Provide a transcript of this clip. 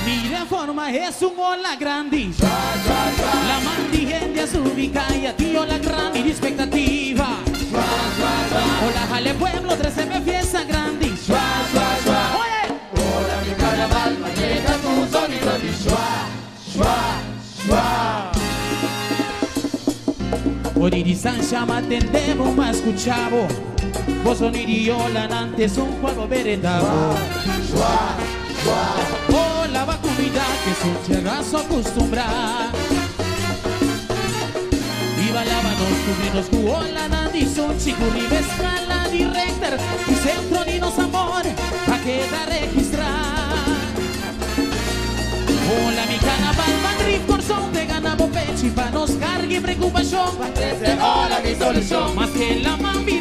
Mira forma es un hola grande. La mandigendia se ubica y a ti hola grande y expectativa. Hola jale pueblo 13 fiesta grande. Oye. Hola mi carnaval, mañana tu sonido de Ori di San Chama tendemos más escuchavo. Vos soniri hola antes un juego veredavo. Hola va comida que es un terrazo acostumbrar. Viva la manos cubrinos cu hola nandi son chico ni escala director y centro ni nos amor a quedar registrar. Hola mi carnaval Madrid corazón de ganamos pecho y pa nos cargue preocupación. Hola mi solución. Más que la mami